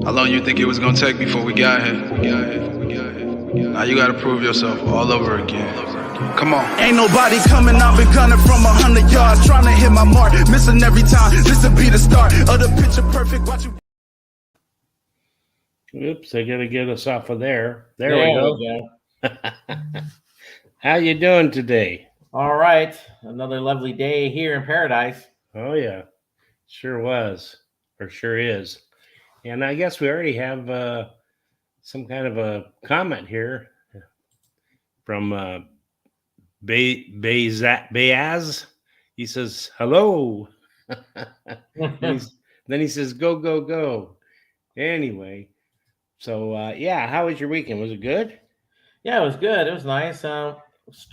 How long you think it was gonna take before we got here? Now you gotta prove yourself all over again. Come on. Ain't nobody coming, I've been gunning from 100 yards, trying to hit my mark, missing every time. This will be the start of the picture perfect. Watch you. Oops, I gotta get us off of there. There we we go. How you doing today? All right. Another lovely day here in paradise. Oh yeah, sure was, or sure is. And I guess we already have some kind of a comment here from Bayaz. He says, hello. Then he says, go, go, go. Anyway, so yeah, how was your weekend? Was it good? Yeah, it was good. It was nice. A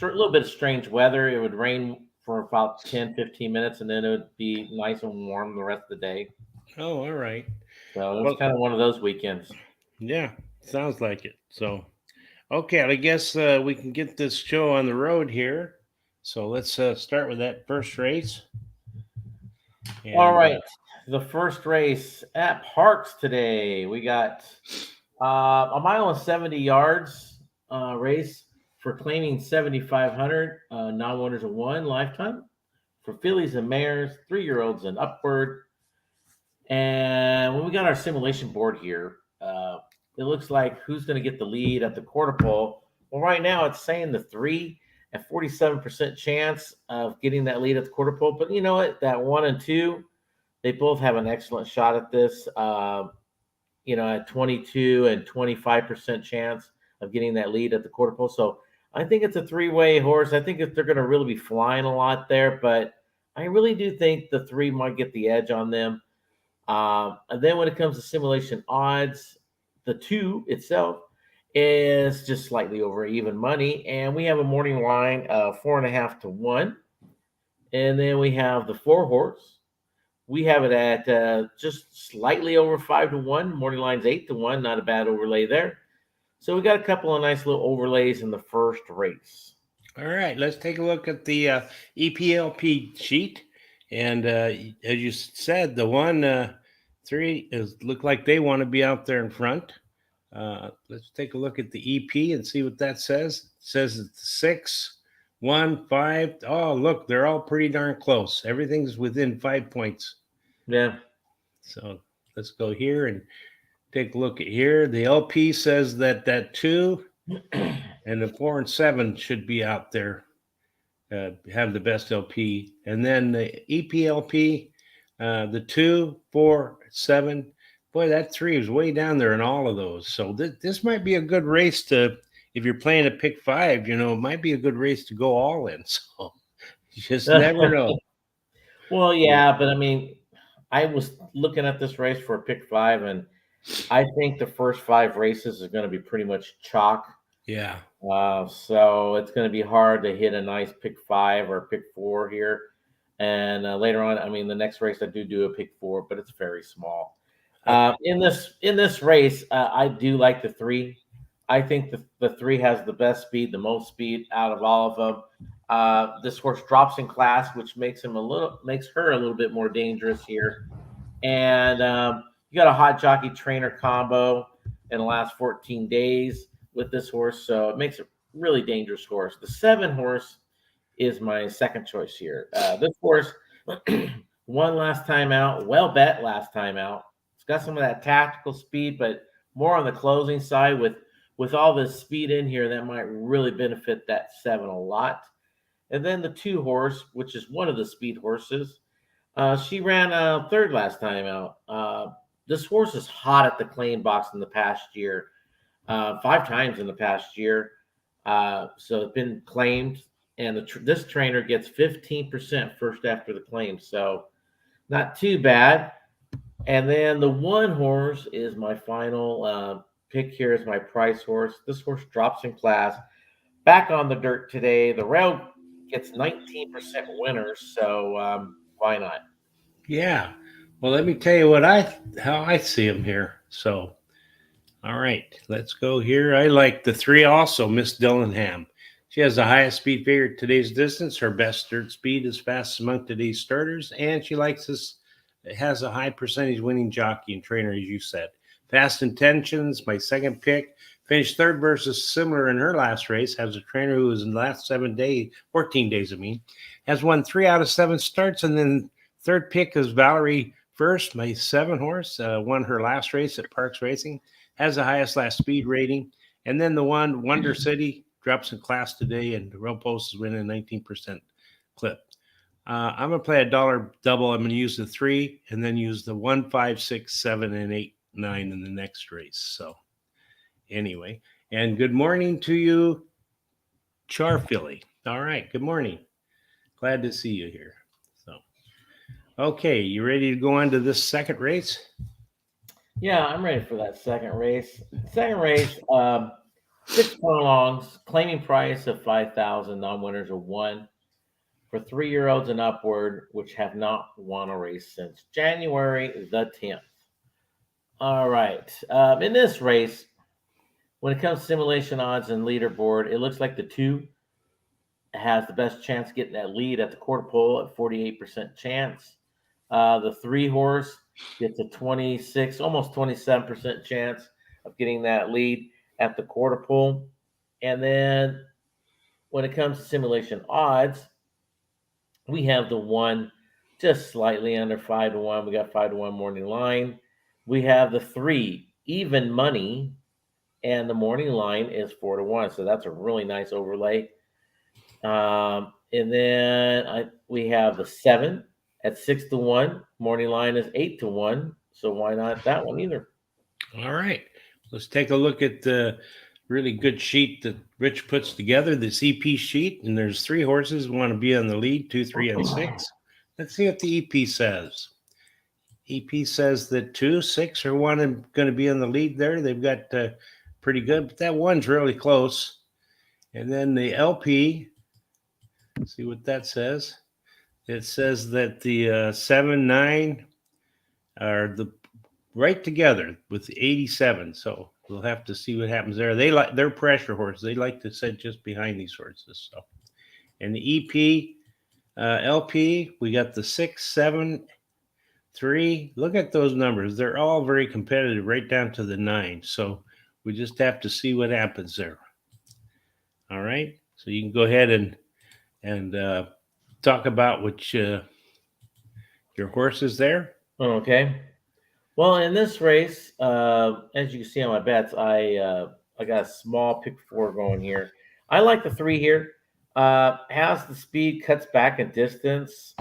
little bit of strange weather. It would rain for about 10, 15 minutes, and then it would be nice and warm the rest of the day. Oh, all right. So it was kind of one of those weekends. Yeah, sounds like it. So, okay, I guess we can get this show on the road here. So let's start with that first race. And, all right. The first race at Parx today. We got a mile and 70 yards race for claiming 7,500 non-winners of one lifetime for fillies and mares, 3-year-olds and upward. And when we got our simulation board here, it looks like who's going to get the lead at the quarter pole. Well, right now it's saying the 3 at 47% chance of getting that lead at the quarter pole. But you know what? That 1 and 2, they both have an excellent shot at this. At 22 and 25% chance of getting that lead at the quarter pole. So I think it's a 3-way horse. I think they're going to really be flying a lot there, but I really do think the 3 might get the edge on them. And then when it comes to simulation odds, the 2 itself is just slightly over even money. And we have a morning line of 4.5 to 1. And then we have the 4 horse. We have it at just slightly over 5 to 1. Morning line's 8 to 1. Not a bad overlay there. So we got a couple of nice little overlays in the first race. All right, let's take a look at the EPLP sheet. And as you said, the 1, 3 look like they want to be out there in front. Let's take a look at the EP and see what that says. It says it's 6, 1, 5. Oh, look, they're all pretty darn close. Everything's within 5 points. Yeah. So let's go here and take a look at here. The LP says that 2 and the 4 and 7 should be out there, have the best LP. And then the EPLP, the 2, 4, 7. Boy, that 3 is way down there in all of those. So this might be a good race to, if you're playing a pick 5, it might be a good race to go all in. So you just never know. Well, yeah, but I mean, I was looking at this race for a pick 5, and I think the first 5 races is going to be pretty much chalk. Yeah. So it's going to be hard to hit a nice pick 5 or pick 4 here. And later on, I mean, the next race I do a pick 4, but it's very small. In this race, I do like the 3. I think the 3 has the best speed, the most speed out of all of them. This horse drops in class, which makes her a little bit more dangerous here. And you got a hot jockey trainer combo in the last 14 days with this horse, so it makes it really dangerous horse. The 7 horse is my second choice here. This horse won last time out, well bet last time out. It's got some of that tactical speed, but more on the closing side. With all this speed in here, that might really benefit that 7 a lot. And then the 2 horse, which is one of the speed horses, she ran 3rd last time out. This horse is hot at the claim box in the past year, 5 times in the past year. So it's been claimed, and this trainer gets 15% first after the claim. So not too bad. And then the 1 horse is my final pick here is my price horse. This horse drops in class. Back on the dirt today. The rail gets 19% winners, so why not? Yeah. Well, let me tell you how I see him here. So, all right, let's go here. I like the 3 also, Miss Dillingham. She has the highest speed figure at today's distance. Her best dirt speed is fastest among today's starters, and she likes this. It has a high percentage winning jockey and trainer, as you said. Fast Intentions, my second pick, finished third versus similar in her last race. Has a trainer who was in the last 14 days, has won 3 out of 7 starts. And then third pick is Valerie First, my 7 horse, won her last race at Parx Racing, has the highest last speed rating. And then the one, Wonder City, drops in class today, and the Real Post is winning 19% clip. I'm going to play a dollar double. I'm going to use the 3 and then use the 1, 5, 6, 7, and 8, 9 in the next race. So anyway, and good morning to you, Char Philly. All right, good morning. Glad to see you here. So, okay, you ready to go on to this second race? Yeah, I'm ready for that second race. Second race, 6 furlongs, claiming price of 5,000, non-winners of 1 for 3-year-olds and upward, which have not won a race since January the 10th. All right, in this race, when it comes to simulation odds and leaderboard, it looks like the 2 has the best chance getting that lead at the quarter pole at 48% chance. The 3 horse gets a 26, almost 27% chance of getting that lead at the quarter pole. And then when it comes to simulation odds, we have the 1 just slightly under 5-1. We got 5-1 morning line. We have the 3 even money, and the morning line is 4-1. So that's a really nice overlay. And then we have the 7 at 6-1. Morning line is 8-1. So why not that one either? All right. Let's take a look at the really good sheet that Rich puts together, this EP sheet. And there's 3 horses want to be on the lead, 2, 3, and 6. Let's see what the EP says. EP says that 2, 6 are going to be on the lead there. They've got pretty good, but that 1's really close. And then the LP, see what that says. It says that the 7, 9 are right together with 87. So we'll have to see what happens there. They're pressure horses. They like to sit just behind these horses. So, and the EP, LP, we got the 6, 7, 3. Look at those numbers. They're all very competitive, right down to the 9. So we just have to see what happens there. All right. So you can go ahead and talk about which your horse is there. Okay. Well, in this race, as you can see on my bets, I got a small pick 4 going here. I like the 3 here. Has the speed, cuts back in distance.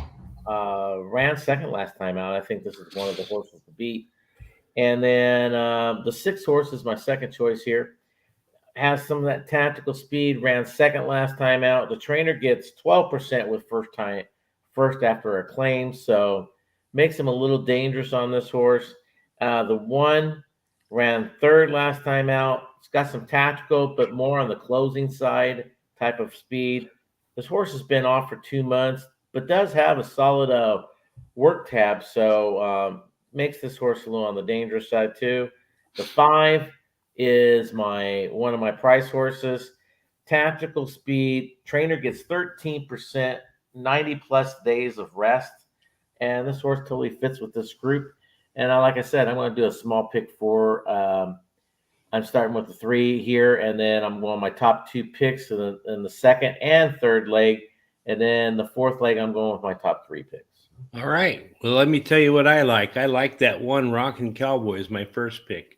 Ran second last time out. I think this is one of the horses to beat. And then the 6 horse is my second choice here. Has some of that tactical speed. Ran second last time out. The trainer gets 12% with first after a claim, so makes him a little dangerous on this horse. The 1 ran third last time out. It's got some tactical, but more on the closing side type of speed. This horse has been off for 2 months, but does have a solid work tab, so makes this horse a little on the dangerous side too. The 5 is one of my price horses. Tactical speed. Trainer gets 13%, 90 plus days of rest, and this horse totally fits with this group. And like I said, I'm going to do a small pick 4. I'm starting with the 3 here, and then I'm going my top 2 picks in the second and third leg, and then the fourth leg I'm going with my top 3 picks. All right. Well, let me tell you what I like. I like that 1 Rockin' Cowboy is my first pick.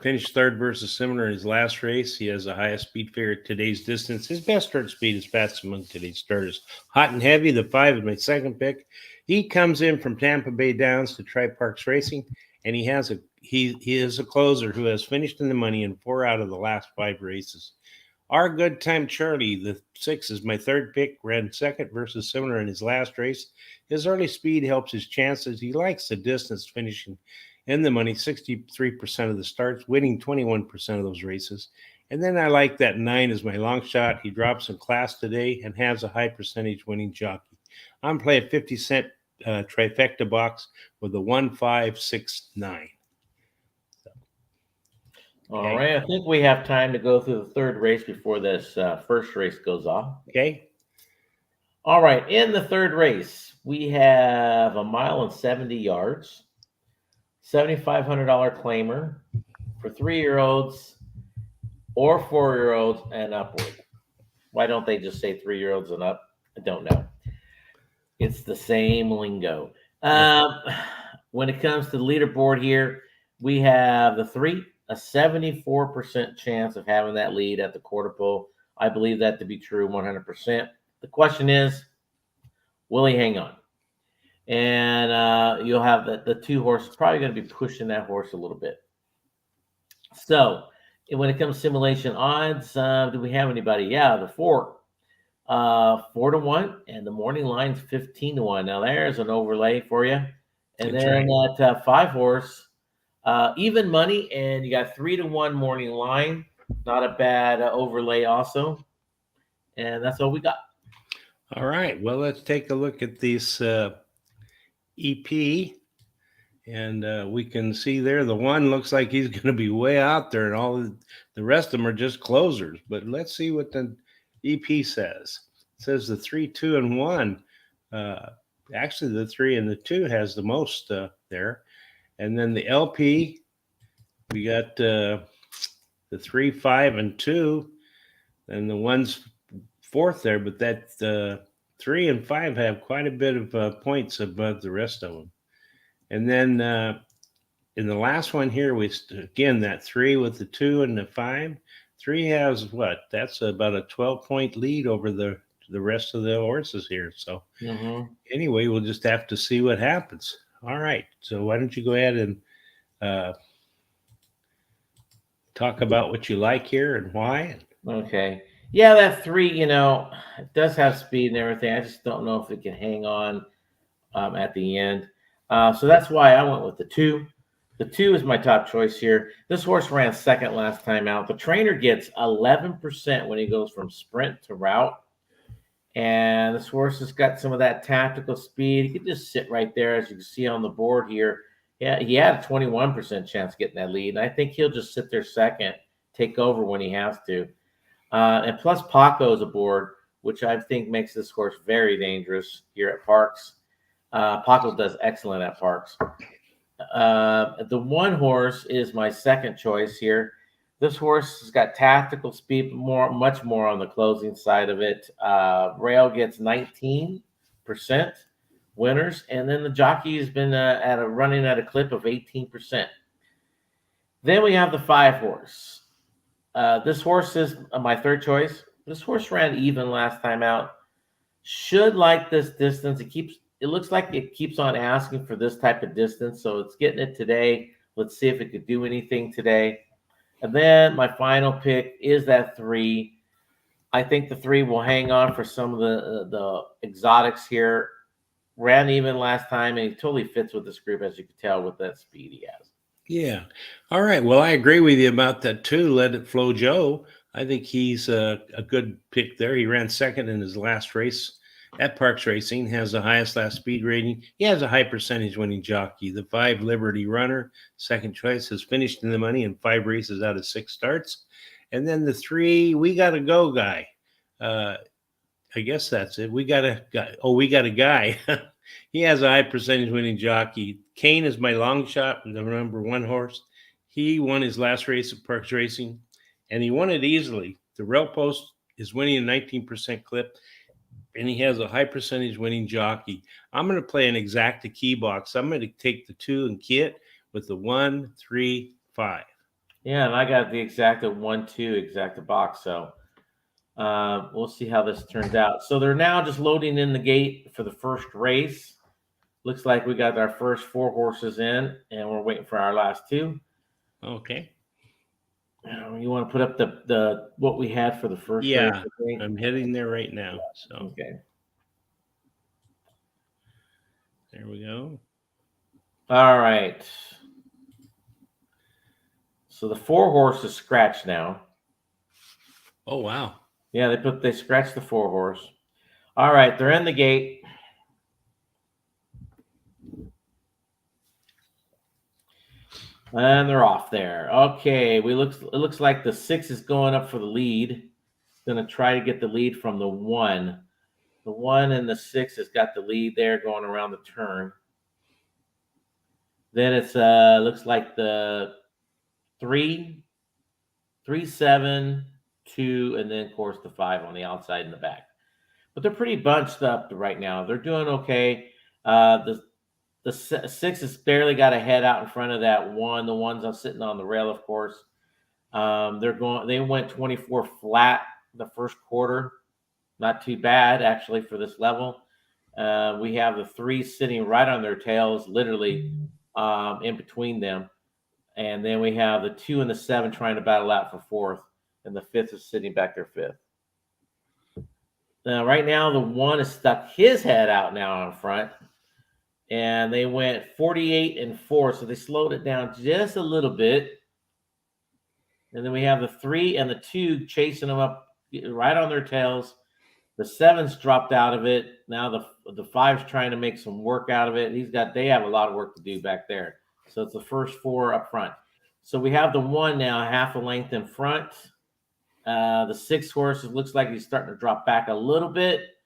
Finished third versus similar in his last race. He has the highest speed figure at today's distance. His best start speed is fast among today's starters. Hot and Heavy, the 5 is my second pick. He comes in from Tampa Bay Downs to try Parx Racing, and he is a closer who has finished in the money in 4 out of the last 5 races. Our Good Time Charlie, the 6, is my third pick. Ran second versus similar in his last race. His early speed helps his chances. He likes the distance, finishing in the money 63% of the starts, winning 21% of those races. And then I like that 9 is my long shot. He drops in class today and has a high percentage winning jockey. I'm playing 50-cent trifecta box with a 1, 5, 6, 9. All right. I think we have time to go through the third race before this first race goes off. Okay. All right. In the third race, we have 1 mile and 70 yards. $7,500 claimer for 3-year-olds or 4-year-olds and upward. Why don't they just say 3-year-olds and up? I don't know. It's the same lingo. When it comes to the leaderboard here, we have the 3, a 74% chance of having that lead at the quarter pole. I believe that to be true 100%. The question is, will he hang on? And you'll have the 2 horses probably going to be pushing that horse a little bit. So when it comes to simulation odds, do we have anybody? Yeah, the 4. 4-1, and the morning line's 15-1. Now there's an overlay for you. And That's then right. that 5 horse, even money, and you got 3-1 morning line. Not a bad overlay also. And that's all we got. All right. Well, let's take a look at this EP. And we can see there the 1 looks like he's going to be way out there, and all the rest of them are just closers. But let's see what the EP says. It says the 3, 2, and 1. Actually, the 3 and the 2 has the most there. And then the LP, we got the 3, 5, and 2. And the 1's 4th there, but that 3 and 5 have quite a bit of points above the rest of them. And then in the last one here, again, that 3 with the 2 and the 5. 3 has what? That's about a 12-point lead over the rest of the horses here. So anyway, we'll just have to see what happens. All right. So why don't you go ahead and talk about what you like here and why? Okay. Yeah, that 3, it does have speed and everything. I just don't know if it can hang on at the end. So that's why I went with the 2. The 2 is my top choice here. This horse ran 2nd last time out. The trainer gets 11% when he goes from sprint to route. And this horse has got some of that tactical speed. He could just sit right there, as you can see on the board here. Yeah, he had a 21% chance of getting that lead. And I think he'll just sit there 2nd, take over when he has to. And plus Paco is aboard, which I think makes this horse very dangerous here at Parx. Paco does excellent at Parx. The 1 horse is my 2nd choice here. This horse has got tactical speed, much more on the closing side of it. Rail gets 19% winners, and then the jockey has been running at a clip of 18%. Then we have the 5 horse. This horse is my 3rd choice. This horse ran even last time out. Should like this distance. It looks like it keeps on asking for this type of distance, so it's getting it today. Let's see if it could do anything today. And then my final pick is that 3. I think the 3 will hang on for some of the exotics here. Ran even last time, and he totally fits with this group, as you can tell, with that speed he has. Yeah. All right. Well, I agree with you about that too. Let It Flow Joe. I think he's a good pick there. He ran 2nd in his last race at Parx Racing, has the highest last speed rating. He has a high percentage winning jockey. The 5 Liberty Runner, 2nd choice, has finished in the money in 5 races out of 6 starts. And then the 3, We Gotta Go guy. I guess that's it. We got a guy. He has a high percentage winning jockey. Kane is my long shot, the number 1 horse. He won his last race at Parx Racing, and he won it easily. The rail post is winning a 19% clip, and he has a high percentage winning jockey. I'm going to play an exacta key box. I'm going to take the 2 and kit with the 1, 3, 5. Yeah, and I got the exacta 1, 2 exacta box. So we'll see how this turns out. So they're now just loading in the gate for the first race. Looks like we got our first 4 horses in, and we're waiting for our last 2. Okay. You want to put up the what we had for the first race? I'm heading there right now. So okay. There we go. All right. So the 4 horse is scratched now. Oh wow. Yeah, they scratched the 4 horse. All right, they're in the gate. And they're off there. Okay, it looks like the 6 is going up for the lead. Going to try to get the lead from the 1. The 1 and the 6 has got the lead there going around the turn. Then it's looks like the 3, 3, 7, 2, and then of course the 5 on the outside and the back. But they're pretty bunched up right now. They're doing okay. The 6 has barely got a head out in front of that 1. The ones I'm sitting on the rail, of course. They went 24 flat the first quarter. Not too bad actually for this level. We have the 3 sitting right on their tails, literally in between them. And then we have the 2 and the 7 trying to battle out for 4th, and the 5th is sitting back there 5th. Now, right now, the 1 has stuck his head out now in front, and they went 48 and 4, so they slowed it down just a little bit. And then we have the 3 and the 2 chasing them up right on their tails. The 7's dropped out of it. Now the 5's trying to make some work out of it. They have a lot of work to do back there. So it's the first 4 up front. So we have the 1 now half a length in front. The 6 horse, it looks like he's starting to drop back a little bit.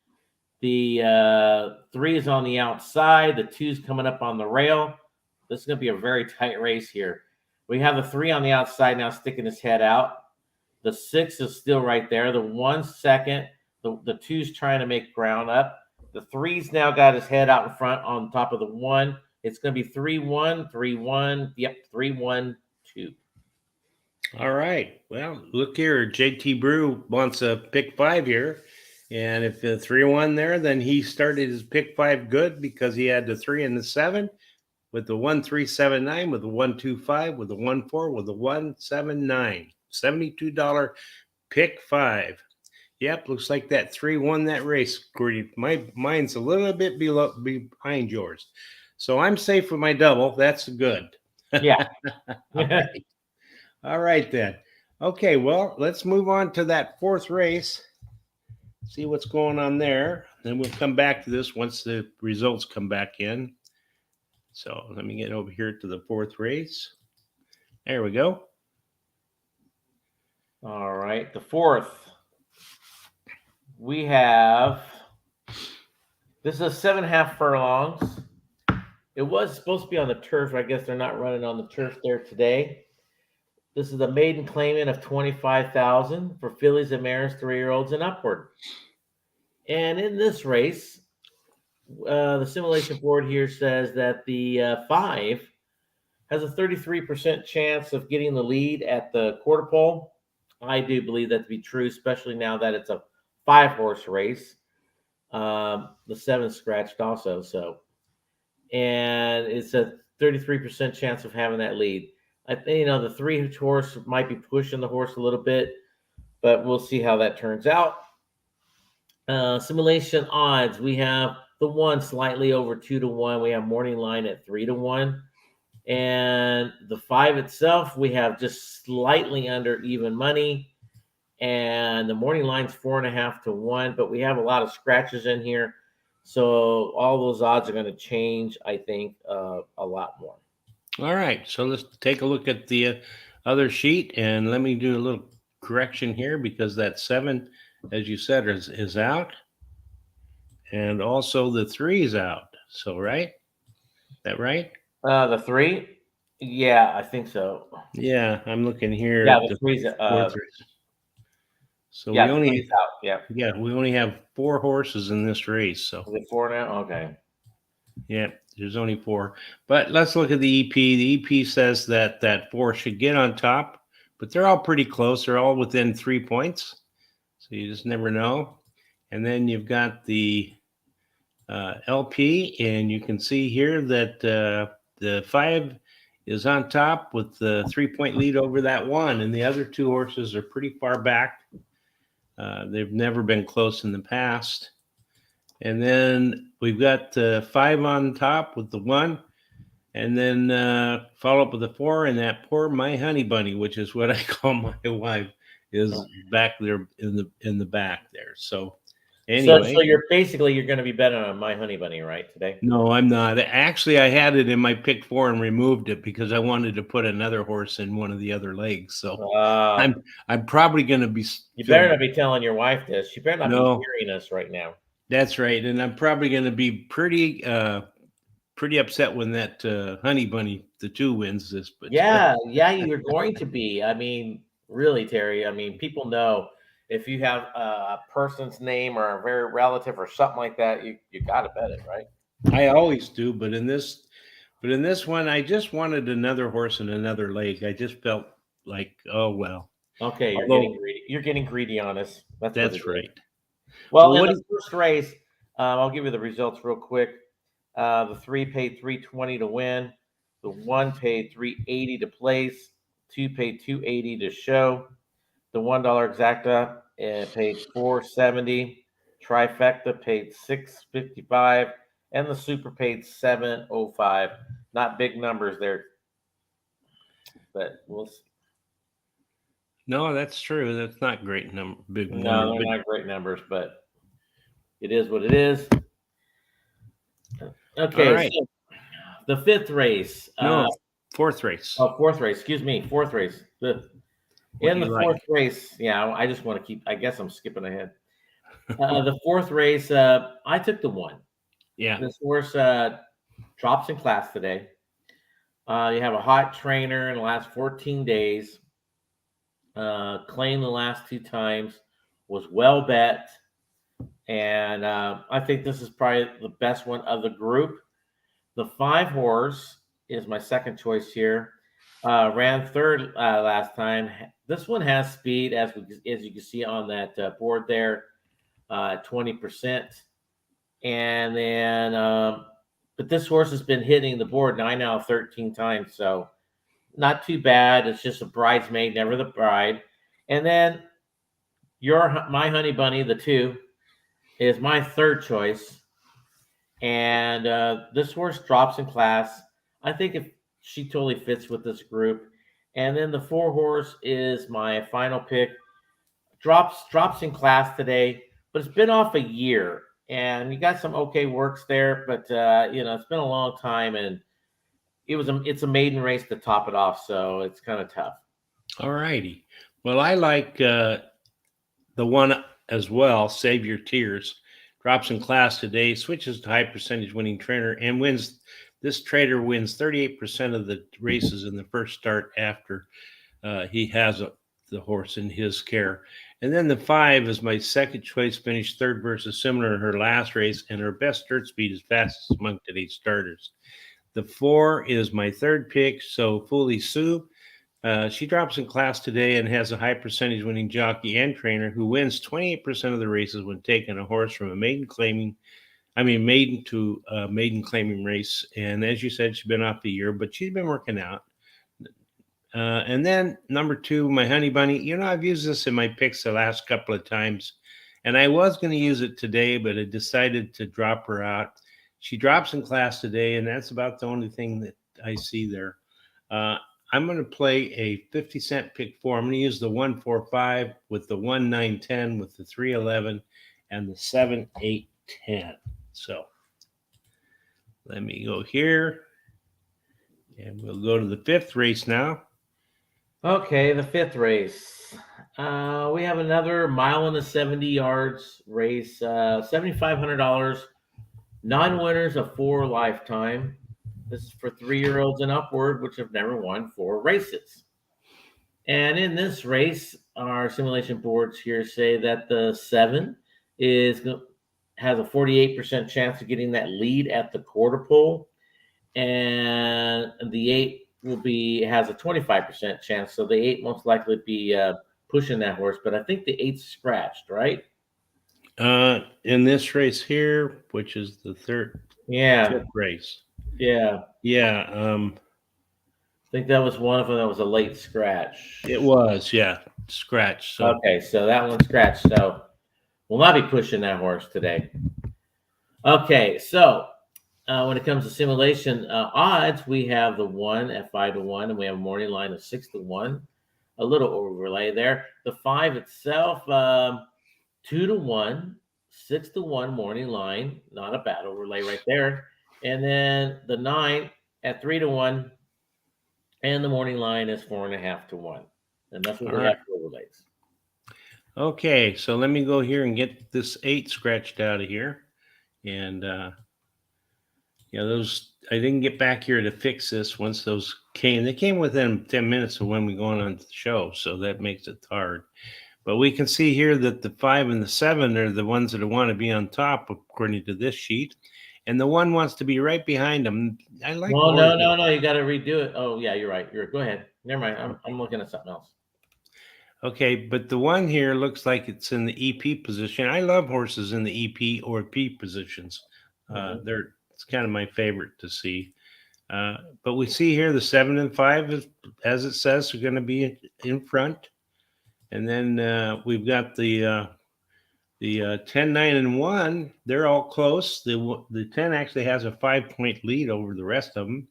The 3 is on the outside. The 2's coming up on the rail. This is going to be a very tight race here. We have the 3 on the outside now sticking his head out. The 6 is still right there. The 1's second. The 2's trying to make ground up. The 3's now got his head out in front on top of the 1. It's going to be 3-1, 3-1. Yep, 3-1, 2. All right. Well, look here. JT Brew wants a pick 5 here. And if the 3-1 there, then he started his pick 5 good because he had the 3 and the 7 with the 1-3-7-9, with the 1-2-5, with the 1-4, with the 1-7-9. $72 pick 5. Yep, looks like that 3 won that race, Gordy. Mine's a little bit behind yours. So I'm safe with my double. That's good. Yeah. All right, then. Okay, well, let's move on to that 4th race. See what's going on there. Then we'll come back to this once the results come back in. So let me get over here to the 4th race. There we go. All right, the 4th. We have, this is 7.5 furlongs. It was supposed to be on the turf. I guess they're not running on the turf there today. This is a maiden claimant of $25,000 for fillies and mares, 3-year-olds and upward. And in this race, the simulation board here says that the 5 has a 33% chance of getting the lead at the quarter pole. I do believe that to be true, especially now that it's a 5-horse race. The 7's scratched also, so. And it's a 33% chance of having that lead. I think, the 3-horse might be pushing the horse a little bit, but we'll see how that turns out. Simulation odds, we have the 1 slightly over 2-1. We have morning line at 3-1. And the 5 itself, we have just slightly under even money. And the morning line's 4.5-1, but we have a lot of scratches in here. So all those odds are going to change, I think, a lot more. All right. So let's take a look at the other sheet. And let me do a little correction here because that 7, as you said, is out. And also the 3 is out. So, right? Is that right? The 3? Yeah, I think so. Yeah, I'm looking here. Yeah, the 3's so yeah, we only out. Yeah, we only have 4 horses in this race. So is it 4 now? Okay. Yeah, there's only 4. But let's look at the EP. The EP says that 4 should get on top, but they're all pretty close. They're all within 3 points. So you just never know. And then you've got the LP, and you can see here that the 5 is on top with the 3-point lead over that 1, and the other 2 horses are pretty far back. They've never been close in the past. And then we've got 5 on top with the 1, and then follow up with the 4, and that poor My Honey Bunny, which is what I call my wife, is back there in the back there. So anyway, so you're going to be betting on My Honey Bunny, right, today? No, I'm not. Actually, I had it in my pick 4 and removed it because I wanted to put another horse in one of the other legs. So I'm probably going to be. You better not be telling your wife this. She better not be hearing us right now. That's right, and I'm probably going to be pretty pretty upset when that Honey Bunny, the 2, wins this. But Yeah, you're going to be. I mean, really, Terry. I mean, people know if you have a person's name or a very relative or something like that, you got to bet it, right? I always do. But in this one, I just wanted another horse and another leg. I just felt like, oh well. Okay, you're Although getting greedy. You're getting greedy on us. That's what it that's is. right. Well, Well, in what? the first race, I'll give you the results real quick. The 3 paid 320 to win. The 1 paid 380 to place. 2 paid 280 to show. The $1 exacta paid 470. Trifecta paid 655, and the super paid 705. Not big numbers there, but we'll see. No, that's true. That's not great big No, number. they're But not great numbers, but it is what it is. all Okay, right. so the fifth race. No, fourth race. Fourth race. Excuse me, fourth race. What In do the you fourth like? race, yeah, I just want to keep. I guess I'm skipping ahead. The fourth race, I took the 1. Yeah. This horse drops in class today. You have a hot trainer in the last 14 days. Claimed the last 2 times. Was well bet, and I think this is probably the best one of the group. The 5 horse is my second choice here. Ran third last time. This one has speed, as you can see on that board there, 20%. And then, but this horse has been hitting the board 9 out of 13 times, so not too bad. It's just a bridesmaid, never the bride. And then my Honey Bunny, the 2, is my third choice. And this horse drops in class. I think if she totally fits with this group. And then the 4 horse is my final pick. Drops in class today, but it's been off a year, and you got some okay works there. But it's been a long time, and it's a maiden race to top it off, so it's kind of tough. All righty. Well, I like the one as well. Save Your Tears. Drops in class today, switches to high percentage winning trainer, and wins. This trader wins 38% of the races in the first start after he has the horse in his care. And then the 5 is my second choice, finished third versus similar in her last race, and her best dirt speed is fastest among today's starters. The 4 is my third pick, so Fully Sue. She drops in class today and has a high percentage winning jockey and trainer who wins 28% of the races when taking a horse from a maiden to a maiden claiming race. And as you said, she's been off a year, but she's been working out. And then number 2, my Honey Bunny. I've used this in my picks the last couple of times, and I was going to use it today, but I decided to drop her out. She drops in class today, and that's about the only thing that I see there. I'm going to play a 50-cent pick 4. I'm going to use the 1-4-5 with the 1-9-10 with the 3-11 and the 7-8-10. So let me go here, and we'll go to the 5th race now. Okay, the 5th race. We have another mile and 70 yards race. $7,500. Non-winners of 4 lifetime. This is for 3-year-olds and upward, which have never won 4 races. And in this race, our simulation boards here say that the 7 has a 48% chance of getting that lead at the quarter pole, and the 8 has a 25% chance. So the 8 most likely be pushing that horse, but I think the 8's scratched, right? In this race here, which is the fifth race. Yeah. I think that was one of them that was a late scratch. It was, yeah, scratch. So okay, so that one scratched. So we'll not be pushing that horse today. Okay, so when it comes to simulation odds, we have the 1 at 5-1, and we have a morning line of 6-1. A little overlay there. The 5 itself, 2-1, 6-1 morning line. Not a bad overlay right there. And then the 9 at 3-1, and the morning line is 4.5-1. And that's what we have for overlays. Okay, so let me go here and get this 8 scratched out of here. And Yeah, those I didn't get back here to fix this once those came. They came within 10 minutes of when we going on the show, so that makes it hard. But we can see here that the 5 and the 7 are the ones that want to be on top, according to this sheet. And the 1 wants to be right behind them. I like Well, horses. no. You got to redo it. Oh, yeah, you're right. Go ahead. Never mind. I'm looking at something else. Okay, but the 1 here looks like it's in the EP position. I love horses in the EP or P positions. It's kind of my favorite to see. But we see here the 7 and 5, as it says, are going to be in front. And then we've got the 10, 9, and 1. They're all close. The 10 actually has a 5-point lead over the rest of them.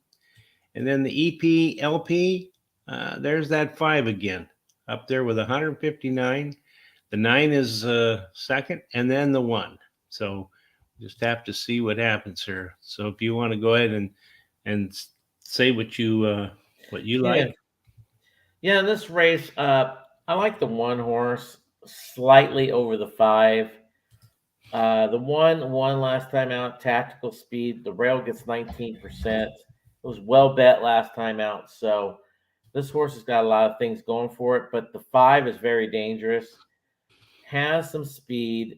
And then the EP, LP, there's that 5 again, up there with 159. The 9 is second, and then the 1. So just have to see what happens here. So if you want to go ahead and say what you like. Yeah, in this race, I like the 1 horse slightly over the 5. The 1 won last time out, tactical speed. The rail gets 19%. It was well bet last time out. So this horse has got a lot of things going for it, but the 5 is very dangerous, has some speed.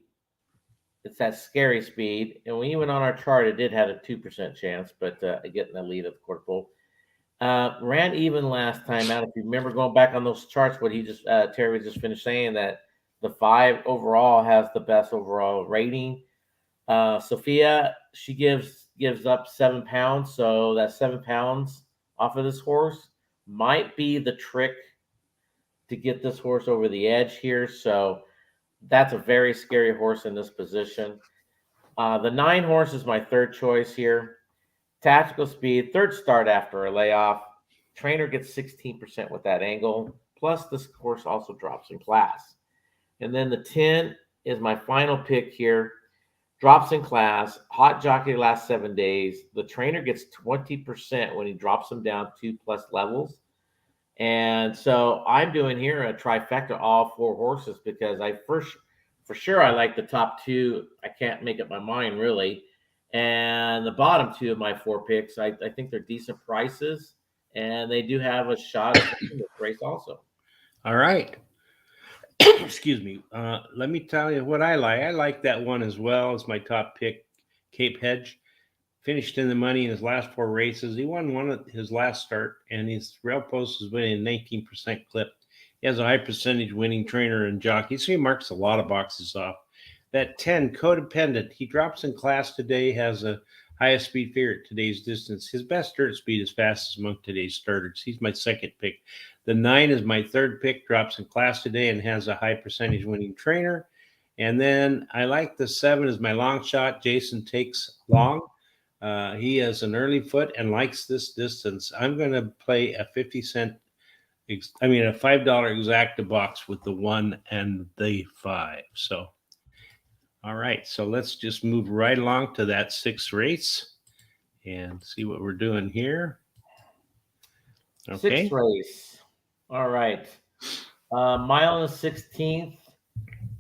It's that scary speed. And even on our chart, it did have a 2% chance, but getting the lead at the quarter pole. Ran even last time out. If you remember going back on those charts, what Terry just finished saying, that the 5 overall has the best overall rating. Sophia, she gives up 7 pounds, so that 7 pounds off of this horse might be the trick to get this horse over the edge here. So that's a very scary horse in this position. The 9 horse is my third choice here. Tactical speed, third start after a layoff. Trainer gets 16% with that angle. Plus, this horse also drops in class. And then the 10 is my final pick here. Drops in class. Hot jockey the last 7 days. The trainer gets 20% when he drops him down 2+ levels. And so I'm doing here a trifecta, all 4 horses, because for sure I like the top 2. I can't make up my mind really. And the bottom 2 of my 4 picks, I think they're decent prices, and they do have a shot at this race also. All right. Excuse me. Let me tell you what I like. I like that 1 as well as my top pick, Cape Hedge. Finished in the money in his last 4 races. He won one at his last start, and his rail post is winning 19% clip. He has a high percentage winning trainer and jockey, so he marks a lot of boxes off. That 10, Codependent, he drops in class today, has a highest speed favorite at today's distance. His best dirt speed is fastest among today's starters. He's my second pick. The 9 is my third pick, drops in class today and has a high percentage winning trainer. And then I like the 7 as my long shot, Jason Takes Long. He has an early foot and likes this distance. I'm going to play a $5 exacta box with the 1 and the 5. So, all right. So let's just move right along to that 6th race and see what we're doing here. Okay. 6th race. All right. Mile and 16th.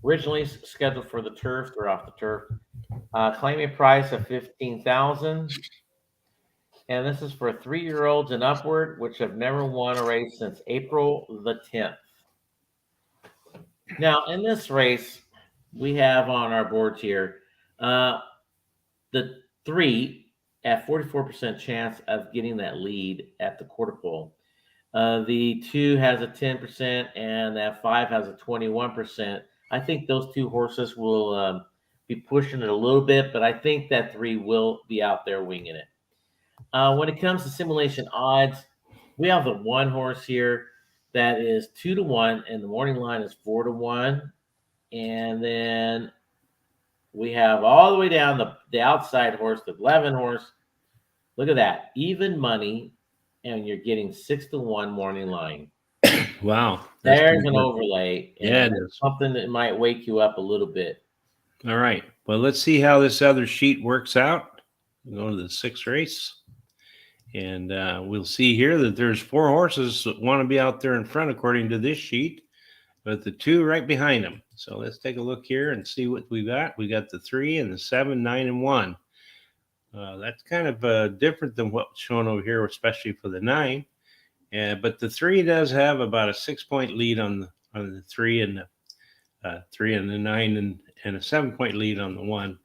Originally scheduled for the turf. They're off the turf. Claiming price of $15,000. And this is for 3-year-olds and upward, which have never won a race since April the 10th. Now, in this race, we have on our boards here the 3 at 44% chance of getting that lead at the quarter pole. The 2 has a 10%, and that 5 has a 21%. I think those 2 horses will be pushing it a little bit, but I think that 3 will be out there winging it. When it comes to simulation odds, we have the 1 horse here that is 2-1, and the morning line is 4-1. And then we have all the way down the outside horse, the 11 horse. Look at that, even money, and you're getting 6-1 morning line. Wow. There's an overlay. Yeah, it is. Something that might wake you up a little bit. All right. Well, let's see how this other sheet works out. We'll go to the 6th race. And we'll see here that there's 4 horses that want to be out there in front, according to this sheet, but the 2 right behind them. So let's take a look here and see what we got. We got the 3 and the 7, 9, and 1. That's kind of different than what's shown over here, especially for the 9. But the 3 does have about a 6-point lead on the 3 and the 3 and the 9, and a 7-point lead on the 1.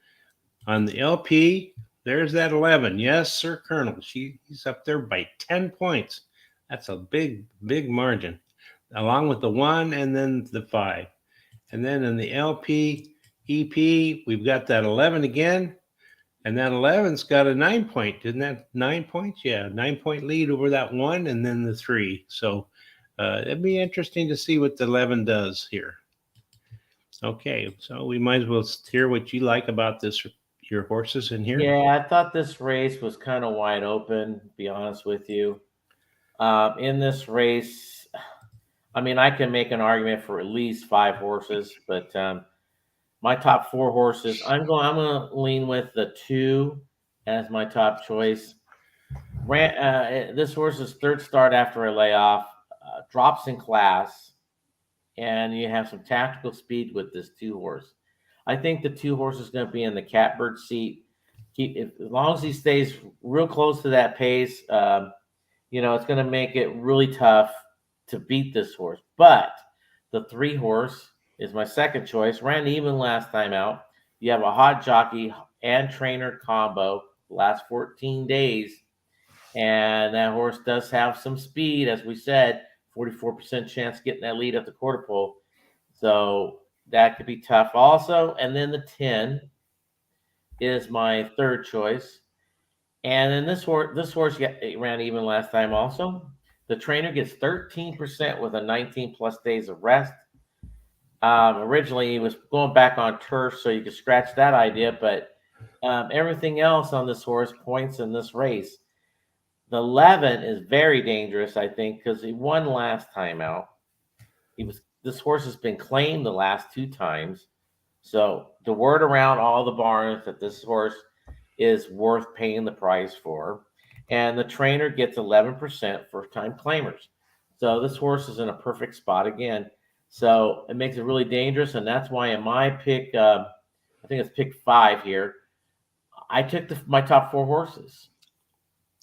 On the LP, there's that 11. Yes, Sir Colonel. He's up there by 10 points. That's a big, big margin, along with the 1 and then the 5. And then in the LP, EP, we've got that 11 again. And that 11's got a 9-point. Isn't that 9 points? Yeah, 9-point lead over that 1 and then the 3. So it'd be interesting to see what the 11 does here. Okay, so we might as well hear what you like about your horses in here. Yeah, I thought this race was kind of wide open, to be honest with you. In this race, I mean, I can make an argument for at least 5 horses, but my top 4 horses, I'm going to lean with the 2 as my top choice. This horse's third start after a layoff, drops in class, and you have some tactical speed with this 2 horse. I think the 2 horse is going to be in the catbird seat. As long as he stays real close to that pace, it's going to make it really tough to beat this horse. But the 3 horse is my second choice. Ran even last time out. You have a hot jockey and trainer combo last 14 days. And that horse does have some speed, as we said, 44% chance getting that lead at the quarter pole. So that could be tough also. And then the 10 is my third choice. And then this horse ran even last time also. The trainer gets 13% with a 19 plus days of rest. Originally, he was going back on turf, so you could scratch that idea. But everything else on this horse points in this race. The 11 is very dangerous, I think, because he won last time out. This horse has been claimed the last 2 times. So the word around all the barns that this horse is worth paying the price for. And the trainer gets 11% first-time claimers. So this horse is in a perfect spot again. So it makes it really dangerous, and that's why in my pick, I think it's pick 5 here, I took my top 4 horses.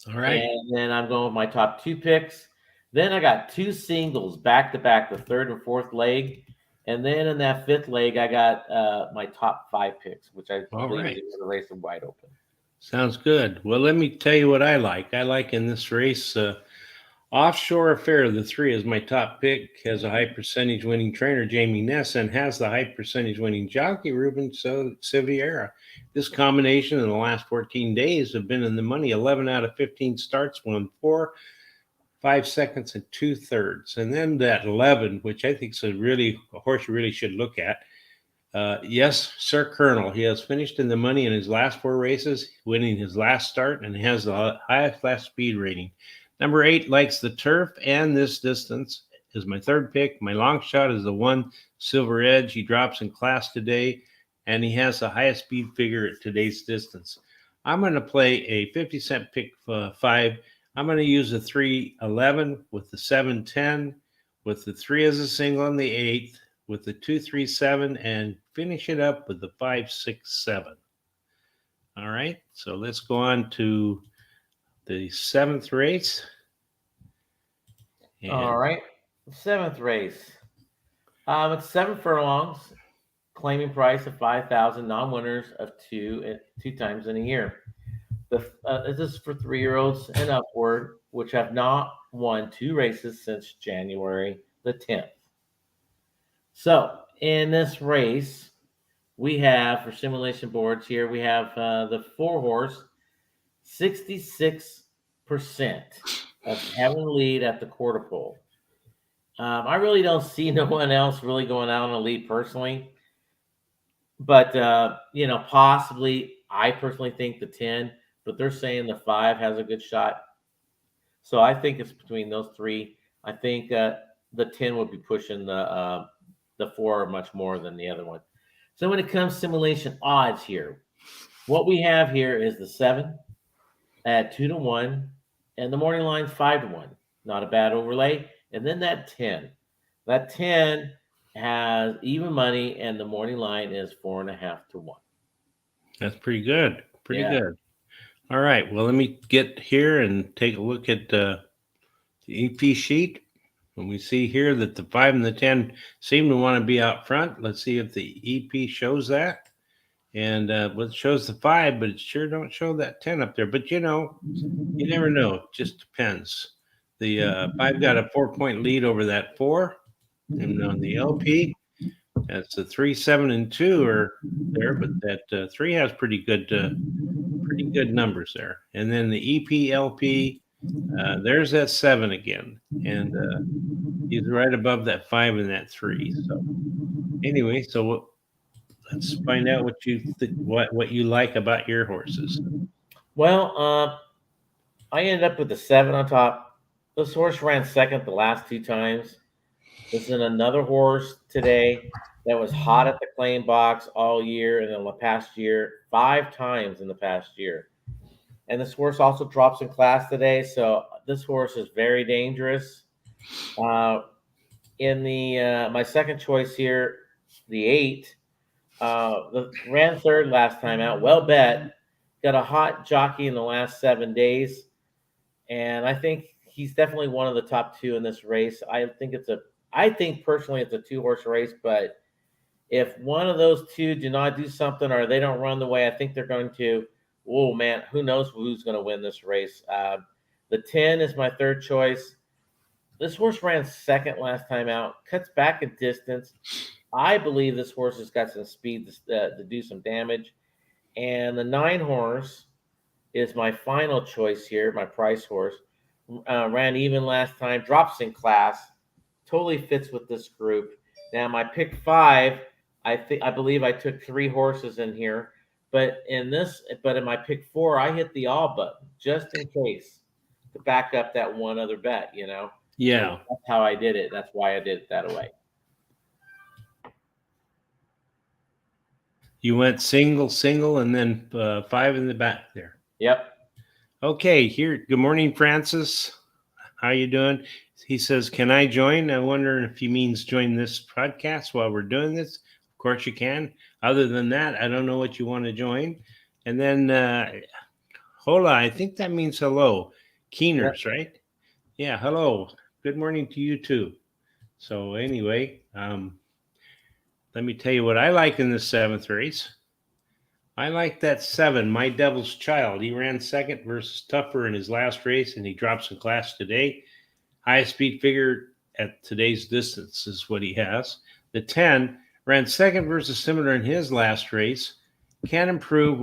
All right. And then I'm going with my top 2 picks. Then I got 2 singles back-to-back, the 3rd and 4th leg. And then in that 5th leg, I got my top 5 picks, which I believe is the race is wide open. Sounds good. Well, let me tell you what I like. I like in this race, Offshore Affair, the 3 is my top pick, has a high percentage winning trainer, Jamie Ness, and has the high percentage winning jockey, Ruben Siviera. This combination in the last 14 days have been in the money. 11 out of 15 starts, won 4, 5 seconds, and 2/3. And then that 11, which I think is a horse you really should look at. Yes, Sir Colonel. He has finished in the money in his last 4 races, winning his last start, and has the highest last speed rating. Number 8 likes the turf and this distance is my 3rd pick. My long shot is the 1 Silver Edge. He drops in class today, and he has the highest speed figure at today's distance. I'm going to play a 50-cent pick 5. I'm going to use the 3-11 with the 7-10, with the 3 as a single on the 8th, with the 2-3-7, and finish it up with the 5-6-7. All right, so let's go on to the 7th race. All right, 7th race. It's 7 furlongs, claiming price of 5,000, non-winners of 2 times in a year. This is for 3-year-olds and upward, which have not won 2 races since January the 10th. So in this race, we have, for simulation boards here, we have the 4 horse, 66% of having the lead at the quarter pole. I really don't see no one else really going out on a lead personally. But, possibly, I personally think the 10, but they're saying the 5 has a good shot. So I think it's between those 3. I think the 10 would be pushing the 4 much more than the other one. So when it comes to simulation odds here, what we have here is the 7 at 2-1, and the morning line's 5-1. Not a bad overlay. And then that 10. That 10 has even money, and the morning line is 4.5-1. That's pretty good. Pretty good. All right. Well, let me get here and take a look at the EP sheet. And we see here that the 5 and the 10 seem to want to be out front. Let's see if the EP shows that. And well, it shows the 5, but it sure don't show that 10 up there. But you never know. It just depends. The 5 got a 4-point lead over that 4. And on the LP, that's the 3, 7, and 2 are there, but that 3 has pretty good numbers there. And then the EPLP, there's that 7 again, and he's right above that 5 and that 3. So anyway, so let's find out what you what you like about your horses. Well, I ended up with the 7 on top. This horse ran second the last 2 times. This is another horse today that was hot at the claim box all year and in the past year, 5 times in the past year. And this horse also drops in class today, so this horse is very dangerous. In the my second choice here, the 8, ran third last time out. Well bet, got a hot jockey in the last 7 days, and I think he's definitely one of the top 2 in this race. I think personally it's a 2-horse race, but if one of those 2 do not do something or they don't run the way I think they're going to, oh man, who knows who's going to win this race? The 10 is my third choice. This horse ran second last time out, cuts back a distance. I believe this horse has got some speed to do some damage. And the 9 horse is my final choice here, my price horse. Ran even last time, drops in class, totally fits with this group. Now my pick 5, I believe I took 3 horses in here. But in my pick 4, I hit the all button just in case to back up that one other bet, Yeah. So that's how I did it. That's why I did it that way. You went single, and then 5 in the back there. Yep. Okay, here. Good morning, Francis. How you doing? He says, "Can I join?" I wonder if he means join this podcast while we're doing this. Of course you can. Other than that, I don't know what you want to join. And then hola, I think that means hello. Keeners, yep. Right? Yeah, hello. Good morning to you too. So anyway, let me tell you what I like in the 7th race. I like that 7, My Devil's Child. He ran second versus Tougher in his last race, and he drops in class today. Highest speed figure at today's distance is what he has. The 10 ran second versus Similar in his last race. Can improve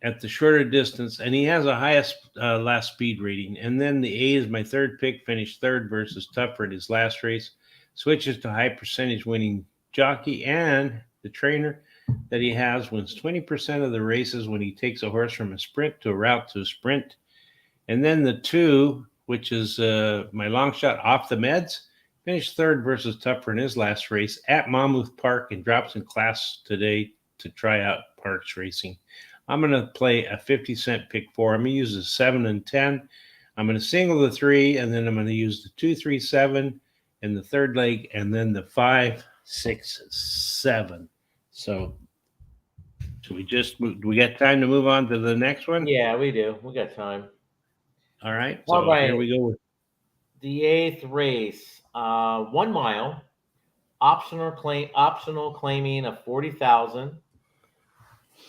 at the shorter distance, and he has a highest last speed rating. And then the 8 is my third pick, finished third versus Tougher in his last race. Switches to high percentage winning jockey, and the trainer that he has wins 20% of the races when he takes a horse from a sprint to a route to a sprint. And then the 2, which is my long shot Off the Meds, finished third versus Tougher in his last race at Monmouth Park and drops in class today to try out Parx racing. I'm going to play a 50-cent pick 4. I'm going to use the 7 and 10. I'm going to single the 3, and then I'm going to use the 2, 3, 7 in the third leg, and then the 5, 6, 7. So should we do we got time to move on to the next one? Yeah, we do. We got time. All right. So here we go. The 8th race, 1 mile, optional claiming of 40,000,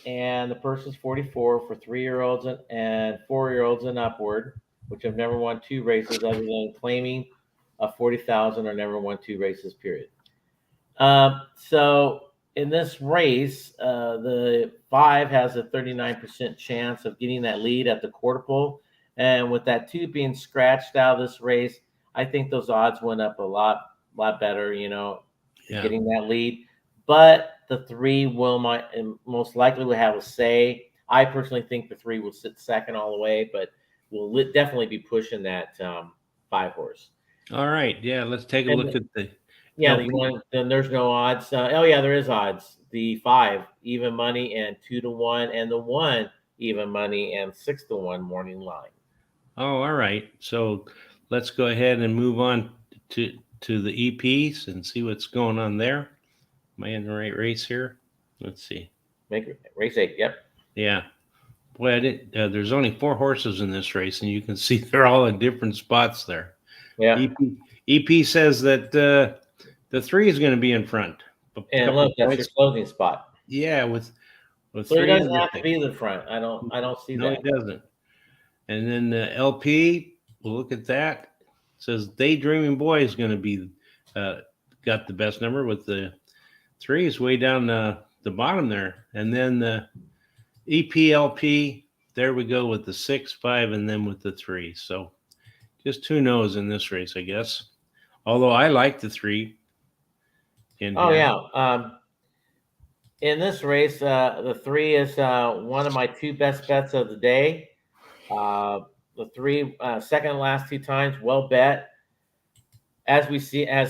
and the person's 44 for 3-year-olds and 4-year-olds and upward, which have never won 2 races other than claiming of 40,000 or never won 2 races. Period. So in this race, the 5 has a 39% chance of getting that lead at the quarter pole. And with that 2 being scratched out of this race, I think those odds went up a lot better, getting that lead. But the 3 most likely will have a say. I personally think the 3 will sit second all the way, but will definitely be pushing that 5 horse. All right. Yeah, let's take a look at the. Yeah, then there's no odds. There is odds. The 5 even money and 2-1, and the 1 even money and 6-1 morning line. Oh, all right. So let's go ahead and move on to the EPs and see what's going on there. Am I in the right race here? Let's see. Make race 8. Yep. Yeah. boy, there's only 4 horses in this race, and you can see they're all in different spots there. Yeah. EP says that the 3 is going to be in front. And look, that's your closing spot. Yeah, with So he 3 doesn't in have to be in the front. I don't see No, that. he doesn't. And then the LP, we'll look at that. It says Daydreaming Boy is going to be got the best number with the 3 is way down the bottom there. And then the EPLP, there we go with the 6, 5, and then with the 3. So just who knows in this race, I guess. Although I like the 3. Oh, yeah. In this race, the 3 is one of my 2 best bets of the day. The 3, second and last 2 times, well bet. As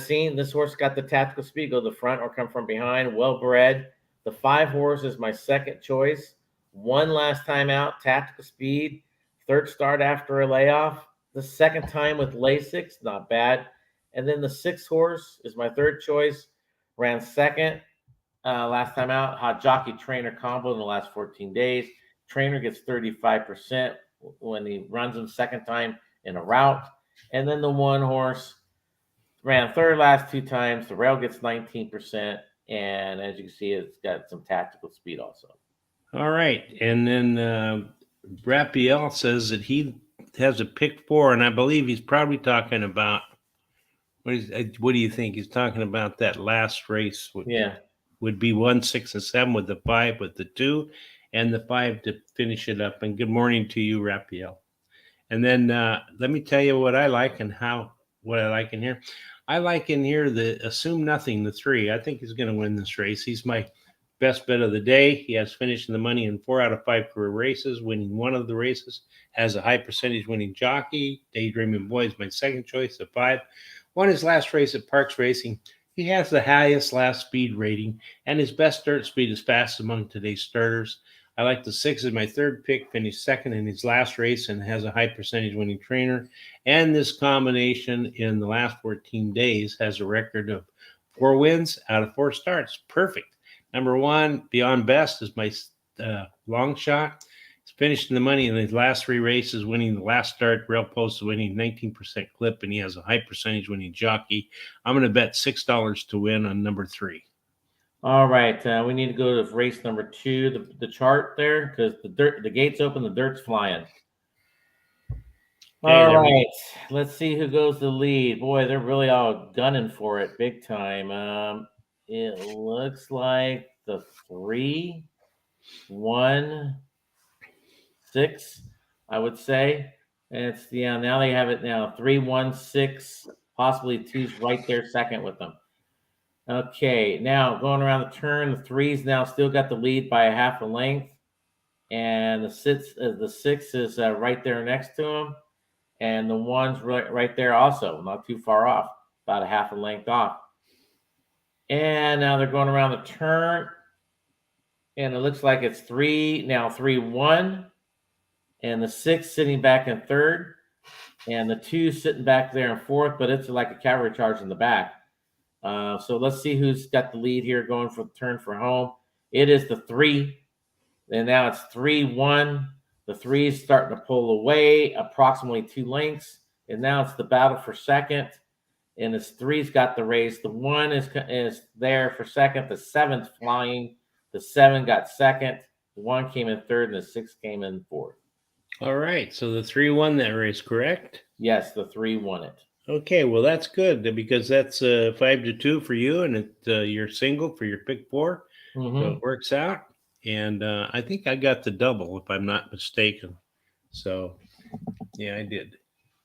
seen, this horse got the tactical speed, go to the front or come from behind, well bred. The 5 horse is my second choice. 1 last time out, tactical speed, 3rd start after a layoff. The 2nd time with Lasix, not bad. And then the 6 horse is my 3rd choice. Ran 2nd last time out. Hot jockey trainer combo in the last 14 days. Trainer gets 35% when he runs him 2nd time in a route. And then the 1 horse ran 3rd last 2 times. The rail gets 19%. And as you can see, it's got some tactical speed also. All right. And then Raphael says that he has a pick 4, and I believe he's probably talking about what do you think? He's talking about that last race. Would be 1, 6, and 7 with the 5, with the 2, and the 5 to finish it up. And good morning to you, Raphael. And then let me tell you what I like and what I like in here. I like in here the Assume Nothing, the 3. I think he's going to win this race. He's my best bet of the day. He has finishing the money in 4 out of 5 career races, winning 1 of the races, has a high percentage winning jockey. Daydreaming Boy is my second choice, the 5. Won his last race at Parx Racing. He has the highest last speed rating, and his best dirt speed is fast among today's starters. I like the 6 as my 3rd pick, finished 2nd in his last race and has a high percentage winning trainer. And this combination in the last 14 days has a record of 4 wins out of 4 starts. Perfect. Number 1, Beyond Best, is my long shot. He's finished in the money in his last 3 races, winning the last start, rail post, winning 19% clip, and he has a high percentage winning jockey. I'm going to bet $6 to win on number 3. All right, we need to go to race number 2, the chart there, because the gate's open, the dirt's flying. All right, let's see who goes to the lead. Boy, they're really all gunning for it big time. It looks like the 3, 1, 6, I would say. And it's now they have it now 3, 1, 6, possibly 2's right there second with them. Okay, now going around the turn, the 3's now still got the lead by a half a length, and the 6 is right there next to him, and the 1's right there also, not too far off, about a half a length off. And now they're going around the turn, and it looks like it's 3 now 3, 1, and the 6 sitting back in 3rd, and the 2 sitting back there in 4th, but it's like a cavalry charge in the back. So let's see who's got the lead here going for the turn for home. It is the 3. And now it's 3, 1. The 3 is starting to pull away approximately 2 lengths. And now it's the battle for second. And this 3's got the race. The 1 is there for second. The 7's flying. The 7 got second. The 1 came in 3rd, and the 6 came in 4th. All right. So the 3 won that race, correct? Yes, the 3 won it. Okay, well, that's good because that's 5-2 for you, and you're single for your pick 4. Mm-hmm. So it works out. And I think I got the double, if I'm not mistaken. So, yeah, I did.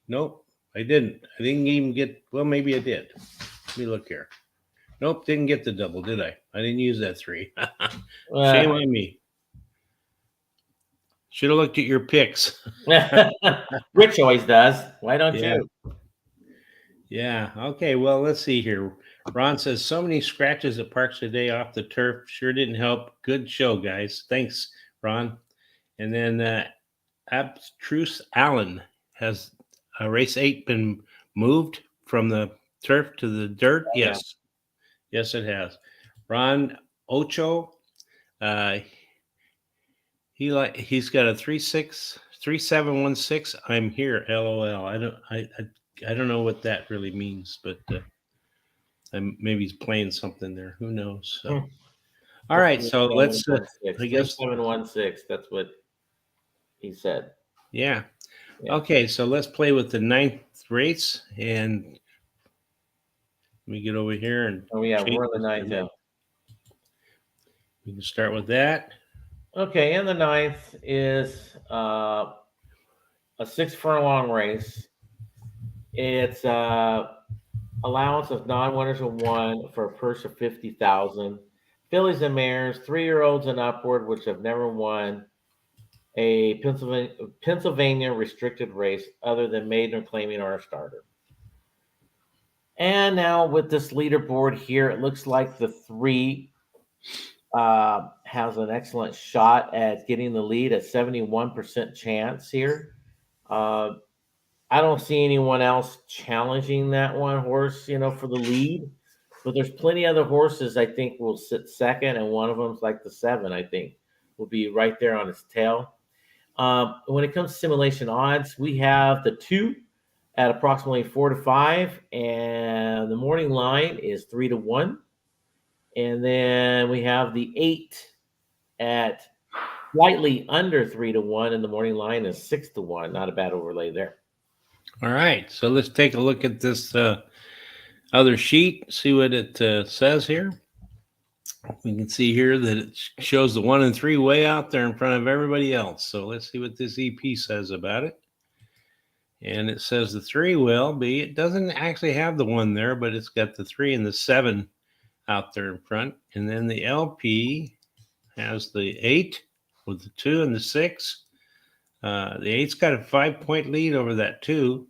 Nope, I didn't. I didn't even get, well, maybe I did. Let me look here. Nope, didn't get the double, did I? I didn't use that 3. Shame on me. Should have looked at your picks. Rich always does. Why don't you? Yeah. Okay. Well, let's see here. Ron says, so many scratches at Parx today off the turf. Sure didn't help. Good show, guys. Thanks, Ron. And then Abstruse Allen, has race 8 been moved from the turf to the dirt? Yes. Yes, it has. Ron Ocho, He's got a 3716. I'm here, LOL. I don't know what that really means, but maybe he's playing something there. Who knows? So, all right. So let's. I guess. 3716. That's what he said. Yeah. Yeah. Okay. So let's play with the ninth race, and let me get over here and. Oh yeah, change we're in the this ninth to- now. We can start with that. Okay, in the ninth is a 6 furlong race. It's allowance of non-winners of one for a purse of 50,000. Fillies and mares, 3-year-olds and upward, which have never won a Pennsylvania restricted race other than maiden or claiming or a starter. And now with this leaderboard here, it looks like the 3 has an excellent shot at getting the lead at 71% chance here. I don't see anyone else challenging that one horse, for the lead. But there's plenty other horses I think will sit second, and one of them's like the 7. I think will be right there on its tail. When it comes to simulation odds, we have the 2 at approximately 4 to 5, and the morning line is 3 to 1. And then we have the 8 at slightly under 3 to 1, and the morning line is 6 to 1. Not a bad overlay there. All right. So let's take a look at this other sheet, see what it says here. We can see here that it shows the 1 and 3 way out there in front of everybody else. So let's see what this EP says about it. And it says the 3 will be, it doesn't actually have the 1 there, but it's got the 3 and the 7 out there in front. And then the LP has the 8 with the 2 and the 6. The 8's got a 5-point lead over that 2.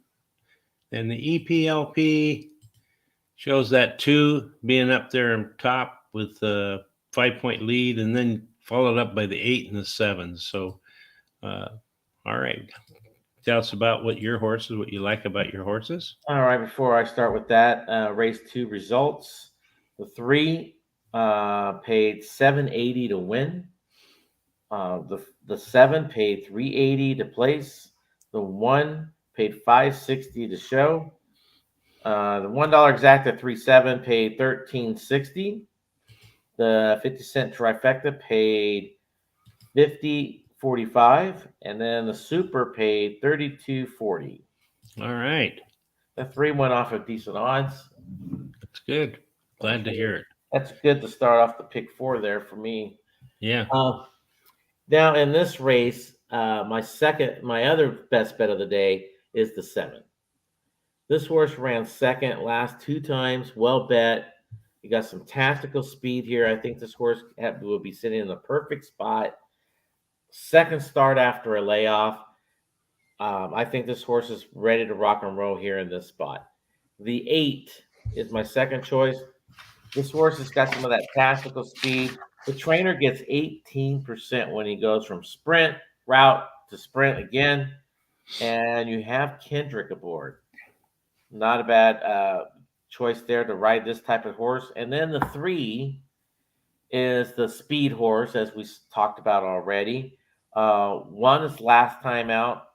And the EPLP shows that 2 being up there on top with a 5-point lead, and then followed up by the 8 and the 7. So, all right. Tell us about what you like about your horses. All right, before I start with that, race 2 results. The 3 paid $780 to win. The 7 paid $380 to place. The 1 paid $560 to show. The $1 exact at 3-7 paid $13.60. The 50-cent trifecta paid $50.45, and then the super paid $32.40. All right. The 3 went off of decent odds. That's good. Glad to hear it. That's good to start off the pick 4 there for me. Yeah. Now in this race, my other best bet of the day is the 7. This horse ran second last 2 times. Well bet. You got some tactical speed here. I think this horse will be sitting in the perfect spot. Second start after a layoff. I think this horse is ready to rock and roll here in this spot. The 8 is my second choice. This horse has got some of that tactical speed. The trainer gets 18% when he goes from sprint route to sprint again. And you have Kendrick aboard. Not a bad choice there to ride this type of horse. And then the 3 is the speed horse, as we talked about already. 1 is last time out.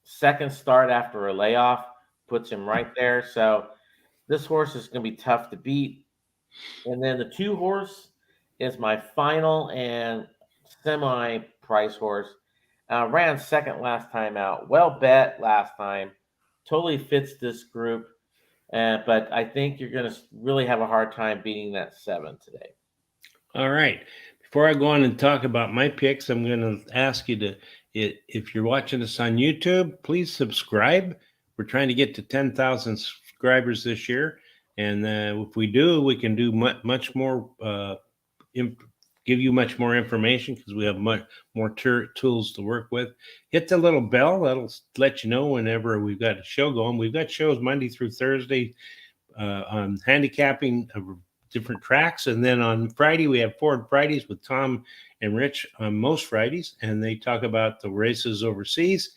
Second start after a layoff puts him right there. So this horse is going to be tough to beat. And then the 2 horse is my final and semi-price horse. Ran second last time out. Well bet last time. Totally fits this group. But I think you're going to really have a hard time beating that 7 today. All right. Before I go on and talk about my picks, I'm going to ask you to, if you're watching us on YouTube, please subscribe. We're trying to get to 10,000 subscribers this year. And if we do, we can do much more, give you much more information because we have much more tools to work with. Hit the little bell. That'll let you know whenever we've got a show going. We've got shows Monday through Thursday on handicapping of different tracks. And then on Friday, we have Ford Fridays with Tom and Rich on most Fridays. And they talk about the races overseas.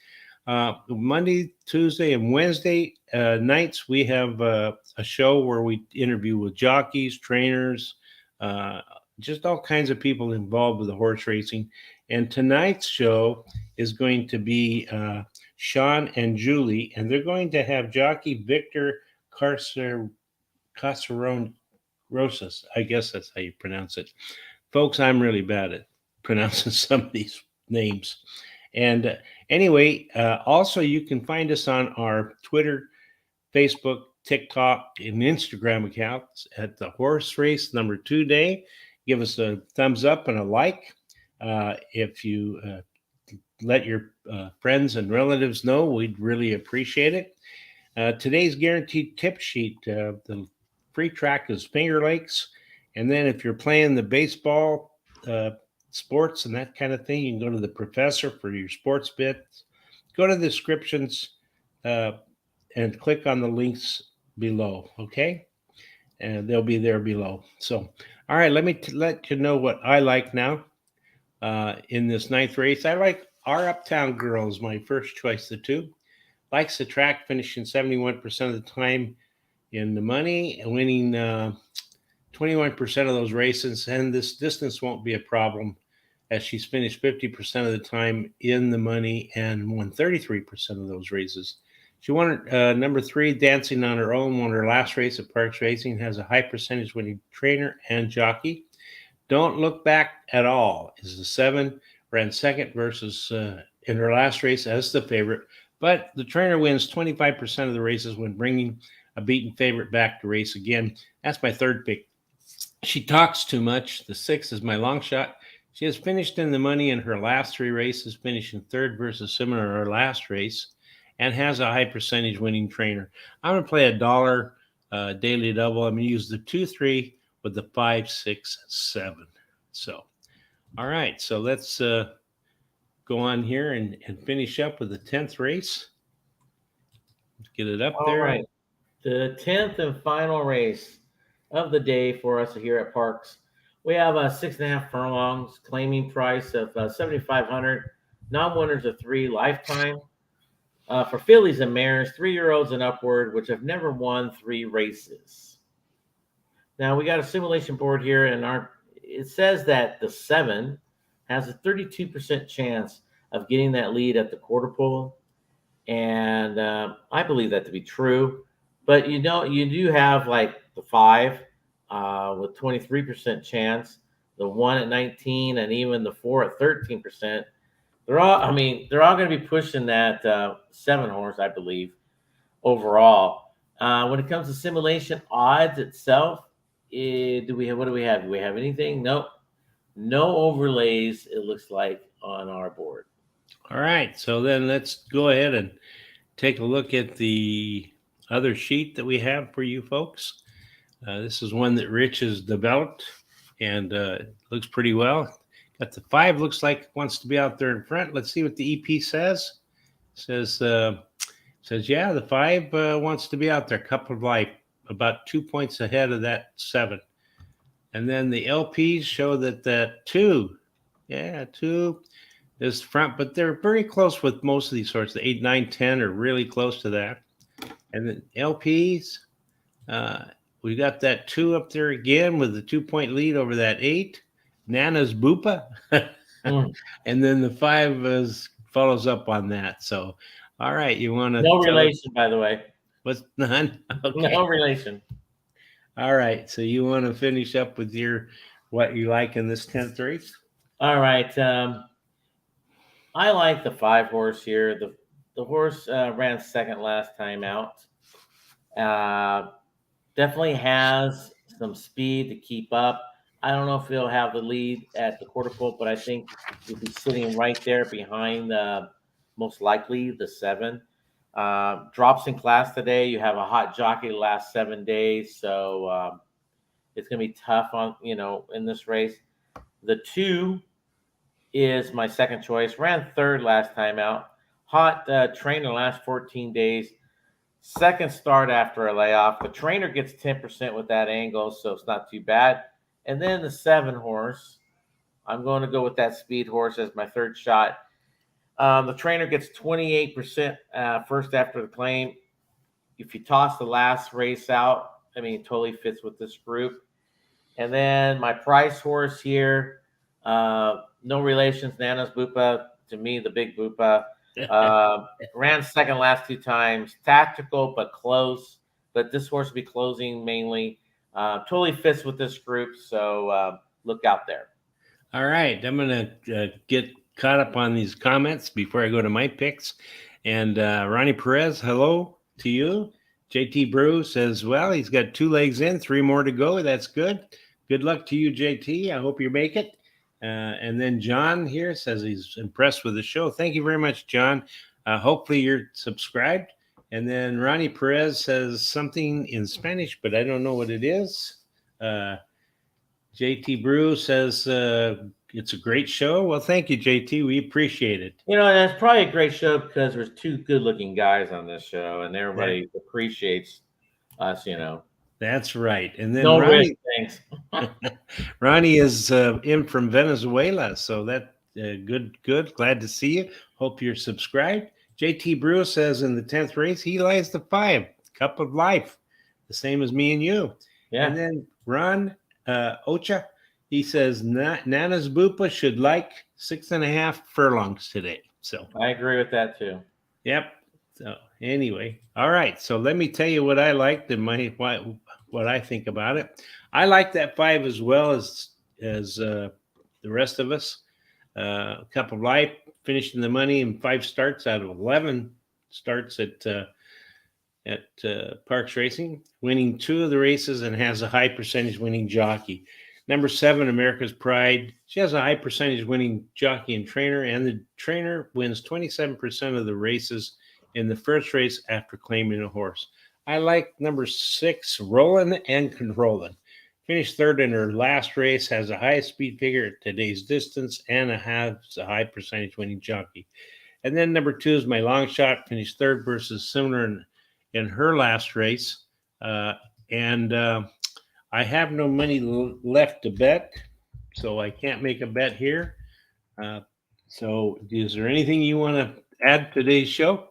Monday, Tuesday, and Wednesday nights, we have a show where we interview with jockeys, trainers, just all kinds of people involved with the horse racing. And tonight's show is going to be Sean and Julie, and they're going to have jockey Victor Casaron Rosas. I guess that's how you pronounce it. Folks, I'm really bad at pronouncing some of these names. And anyway, also you can find us on our Twitter, Facebook, TikTok, and Instagram accounts at the Horse Race number 2 Day. Give us a thumbs up and a like. If you let your friends and relatives know, we'd really appreciate it. Today's guaranteed tip sheet, the free track is Finger Lakes. And then if you're playing the baseball sports and that kind of thing, you can go to the professor for your sports bits. Go to the descriptions and click on the links below, okay? And they'll be there below. So, all right, let me let you know what I like now in this ninth race. I like our Uptown Girls, my first choice, the 2. Likes the track, finishing 71% of the time in the money and winning 21% of those races. And this distance won't be a problem as she's finished 50% of the time in the money and won 33% of those races. She won number 3, Dancing on Her Own, won her last race at Parx Racing, has a high percentage winning trainer and jockey. Don't Look Back at All is the 7, ran second versus in her last race as the favorite. But the trainer wins 25% of the races when bringing a beaten favorite back to race again. That's my third pick. She talks too much. The 6 is my long shot. She has finished in the money in her last 3 races, finishing third versus similar in her last race, and has a high percentage winning trainer. I'm going to play $1 daily double. I'm going to use the 2-3 with the 5, 6, 7. So, all right. So let's go on here and finish up with the 10th race. Let's get it up there. All right. The 10th and final race of the day for us here at Parx. We have 6.5 furlongs, claiming price of $7,500, non-winners of 3 lifetime. For fillies and mares, 3-year-olds and upward, which have never won 3 races. Now we got a simulation board here, and it says that the 7 has a 32% chance of getting that lead at the quarter pole, and I believe that to be true. But you do have like the 5 with 23% chance, the 1 at 19, and even the 4 at 13%. They're all going to be pushing that 7 horse, I believe, overall. When it comes to simulation odds itself, what do we have? Do we have anything? Nope. No overlays, it looks like, on our board. All right. So then let's go ahead and take a look at the other sheet that we have for you folks. This is one that Rich has developed, and looks pretty well. Got the 5, looks like it wants to be out there in front. Let's see what the EP says. Says, yeah, the 5 wants to be out there. Couple of life, about 2 points ahead of that 7. And then the LPs show that 2 is front, but they're very close with most of these sorts. The 8, 9, 10 are really close to that. And the LPs, we got that 2 up there again with the 2-point lead over that 8. Nana's Boopa. And then the 5 follows up on that. So, all right, you want to... No relation, by the way. What's none? Okay. No relation. All right, so you want to finish up with what you like in this 10th race? All right. I like the 5 horse here. The horse ran second last time out. Definitely has some speed to keep up. I don't know if he'll have the lead at the quarter pole, but I think he'll be sitting right there behind most likely the 7. Drops in class today. You have a hot jockey the last 7 days, so it's going to be tough in this race. The 2 is my second choice. Ran third last time out. Hot trainer the last 14 days. Second start after a layoff. The trainer gets 10% with that angle, so it's not too bad. And then the 7 horse, I'm going to go with that speed horse as my third shot. The trainer gets 28% first after the claim. If you toss the last race out, it totally fits with this group. And then my price horse here, no relations, Nana's Bupa. To me, the big Bupa. Ran second last 2 times. Tactical, but close. But this horse will be closing mainly. Totally fits with this group, so look out there. All right, I'm going to get caught up on these comments before I go to my picks. And Ronnie Perez, hello to you. JT Brew says, well, he's got 2 legs in, 3 more to go. That's good. Good luck to you, JT. I hope you make it. And then John here says he's impressed with the show. Thank you very much, John. Hopefully you're subscribed. And then Ronnie Perez says something in Spanish, but I don't know what it is. JT Brew says it's a great show. Well, thank you, JT. We appreciate it. You know, and it's probably a great show because there's 2 good-looking guys on this show, and everybody appreciates us, you know. That's right. And then No Ronnie, risk, thanks. Ronnie is in from Venezuela, so that good. Glad to see you. Hope you're subscribed. JT Brew says in the 10th race he lies the 5, Cup of Life, the same as me and you. Yeah. And then Ron Ocha, he says Nana's Bupa should like 6.5 furlongs today. So I agree with that too. Yep. So anyway, all right. So let me tell you what I liked and what I think about it. I like that 5 as well as the rest of us. Cup of Life finishing the money in 5 starts out of 11 starts at Parx Racing, winning 2 of the races and has a high percentage winning jockey. Number 7, America's Pride. She has a high percentage winning jockey and trainer, and the trainer wins 27% of the races in the first race after claiming a horse. I like number 6, Rollin' and Controllin'. Finished 3rd in her last race, has a high speed figure at today's distance, and has a high percentage winning jockey. And then number 2 is my long shot, finished 3rd versus similar in her last race. I have no money left to bet, so I can't make a bet here. So is there anything you want to add to today's show?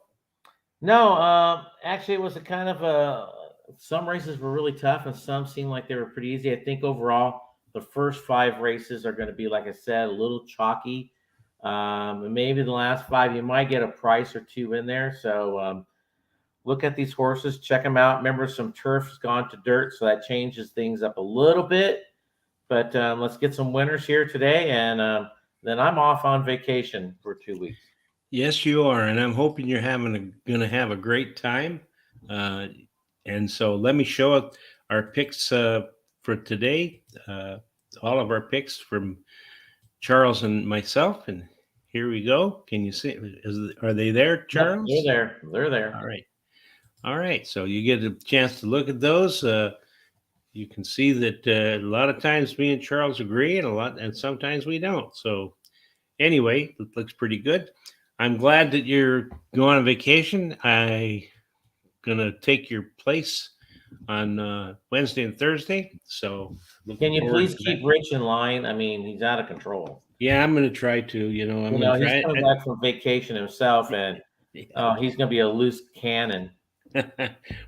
No, actually, it was a kind of some races were really tough and some seemed like they were pretty easy. I think overall, the first 5 races are going to be, like I said, a little chalky. And maybe the last 5, you might get a price or 2 in there. So look at these horses, check them out. Remember, some turf's gone to dirt, so that changes things up a little bit. But let's get some winners here today, and then I'm off on vacation for 2 weeks. Yes, you are, and I'm hoping you're going to have a great time. And so let me show up our picks for today. All of our picks from Charles and myself, and here we go. Can you see? Are they there, Charles? Yep, they're there. All right. So you get a chance to look at those. You can see that a lot of times me and Charles agree, and sometimes we don't. So anyway, it looks pretty good. I'm glad that you're going on vacation. I'm gonna take your place on Wednesday and Thursday. So can you please keep Rich in line? I mean, he's out of control. Yeah, I'm gonna try to. He's coming back from vacation himself, and he's gonna be a loose cannon.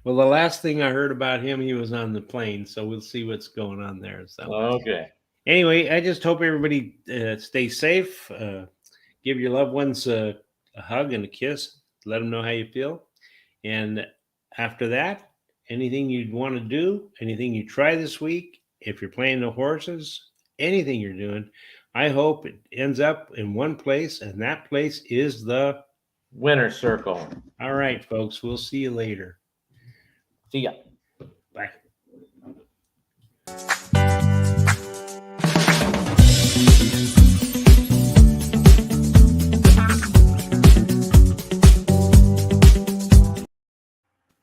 Well, the last thing I heard about him, he was on the plane. So we'll see what's going on there. So okay. Anyway, I just hope everybody stays safe. Give your loved ones a hug and a kiss. Let them know how you feel. And after that, anything you'd want to do, anything you try this week, if you're playing the horses, anything you're doing, I hope it ends up in one place, and that place is the winner's circle. All right, folks. We'll see you later. See ya.